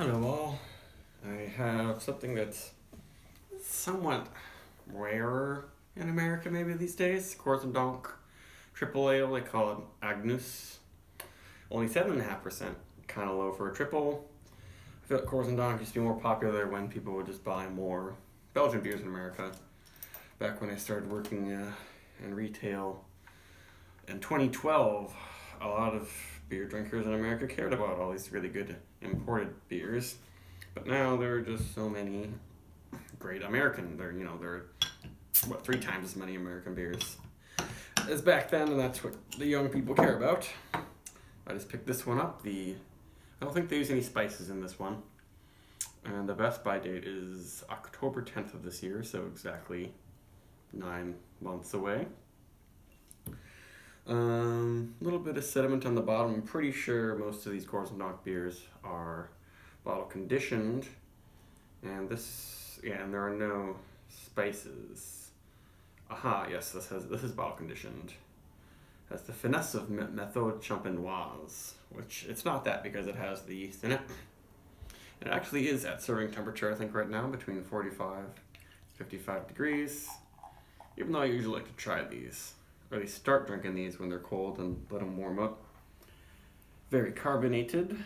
Hello all. I have something that's somewhat rarer in America maybe these days. Corsendonk triple ale, they call it Agnus. Only 7.5%, kind of low for a triple. I feel like Corsendonk used to be more popular when people would just buy more Belgian beers in America. Back when I started working in retail in 2012, a lot of beer drinkers in America cared about all these really good imported beers. But now there are just so many great American. There are what 3 times as many American beers as back then, and that's what the young people care about. I just picked this one up. I don't think they use any spices in this one, and the best by date is October 10th of this year, so exactly 9 months away. A little bit of sediment on the bottom. I'm pretty sure most of these Corsendonk beers are bottle conditioned, and and there are no spices. Aha, yes, this is bottle conditioned. Has the finesse of méthode champenoise, which it's not that because it has the yeast in it. It actually is at serving temperature, I think, right now between 45 55 degrees. Even though I usually like to try these, or at least start drinking these when they're cold and let them warm up. Very carbonated.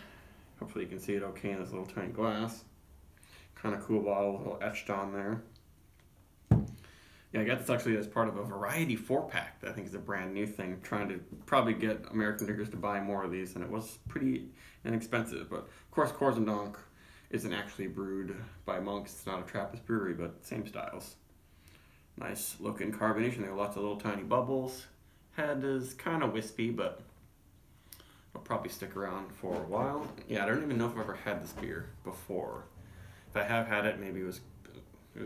Hopefully you can see it okay in this little tiny glass. Kind of cool bottle, a little etched on there. Yeah, I got this actually as part of a variety 4-pack that I think is a brand new thing. Trying to probably get American drinkers to buy more of these, and it was pretty inexpensive. But of course, Corsendonk isn't actually brewed by monks. It's not a Trappist brewery, but same styles. Nice looking carbonation. There are lots of little tiny bubbles. Head is kind of wispy, but it'll probably stick around for a while. Yeah, I don't even know if I've ever had this beer before. If I have had it, maybe it was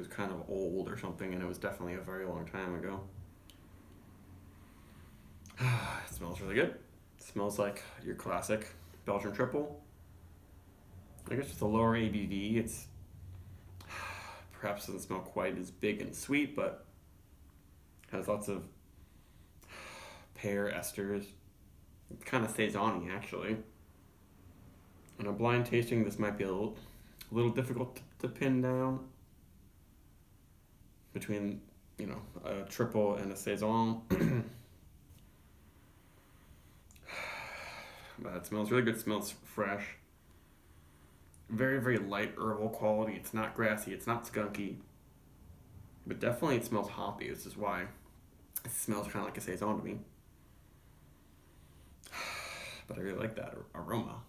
kind of old or something, and it was definitely a very long time ago. It smells really good. It smells like your classic Belgian triple. I guess with a lower ABV, it's perhaps doesn't smell quite as big and sweet, but has lots of pear esters. It kind of saison-y, actually. In a blind tasting, this might be a little difficult to pin down between, a triple and a saison. But it smells really good. It smells fresh. Very, very light herbal quality. It's not grassy. It's not skunky. But definitely it smells hoppy. This is why it smells kind of like a saison to me. But I really like that aroma.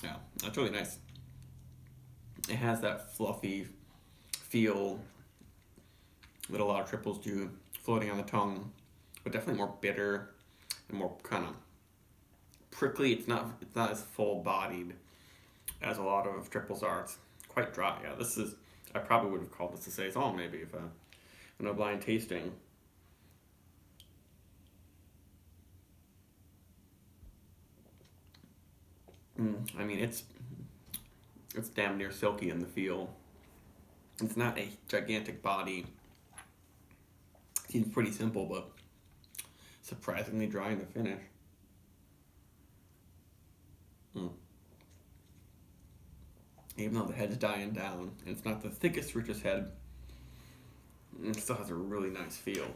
Yeah, that's really nice. It has that fluffy feel that a lot of triples do, floating on the tongue, but definitely more bitter and more kind of prickly. It's not as full bodied as a lot of triples are. It's quite dry. Yeah, I probably would have called this a saison maybe if in a blind tasting. I mean, it's damn near silky in the feel. It's not a gigantic body. Seems pretty simple, but surprisingly dry in the finish. Even though the head's dying down, and it's not the thickest, richest head, it still has a really nice feel.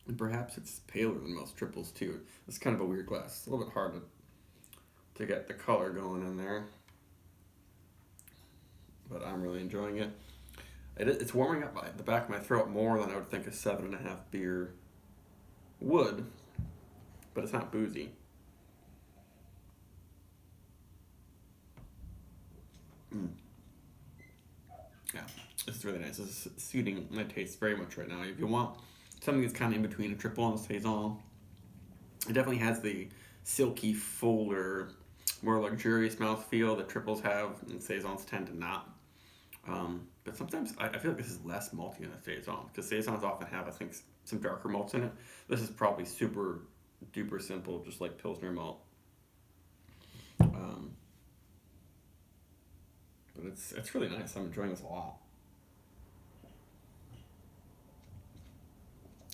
And perhaps it's paler than most triples too. It's kind of a weird glass. It's a little bit hard to get the color going in there. But I'm really enjoying it. It's warming up the back of my throat more than I would think a 7.5 beer would, but it's not boozy. Yeah, this is really nice. This is suiting my taste very much right now. If you want something that's kind of in between a triple and a saison, it definitely has the silky, fuller, more luxurious mouthfeel that triples have, and saisons tend to not. But sometimes I feel like this is less malty than a saison, because saisons often have, I think, some darker malts in it. This is probably super duper simple, just like Pilsner malt. But it's really nice. I'm enjoying this a lot.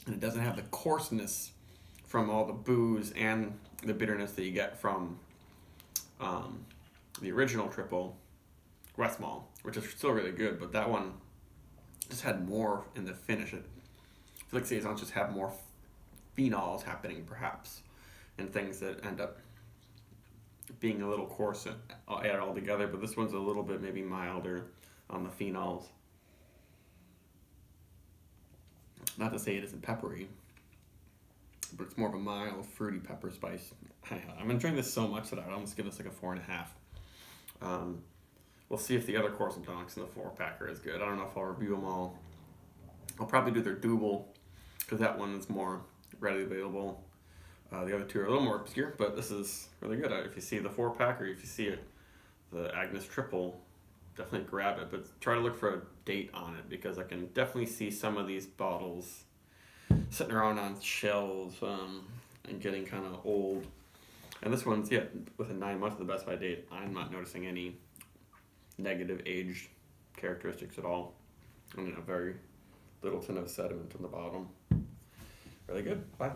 and it doesn't have the coarseness from all the booze and the bitterness that you get from the original Tripel Westmalle, which is still really good, but that one just had more in the finish. I feel like saisons just have more phenols happening, perhaps, and things that end up being a little coarse added all together. But this one's a little bit maybe milder on the phenols. Not to say it isn't peppery, but it's more of a mild, fruity pepper spice. I'm enjoying this so much that I'd almost give this like a 4.5. We'll see if the other Corsendonks in the 4-packer is good. I don't know if I'll review them all. I'll probably do their double, because that one is more readily available. The other two are a little more obscure, but this is really good. If you see the 4-packer, if you see it, the Agnus Tripel, definitely grab it. But try to look for a date on it, because I can definitely see some of these bottles sitting around on shelves and getting kind of old. And this one's, yeah, within 9 months of the best by date. I'm not noticing any negative age characteristics at all. I mean, a very little to no sediment on the bottom. Really good. Bye.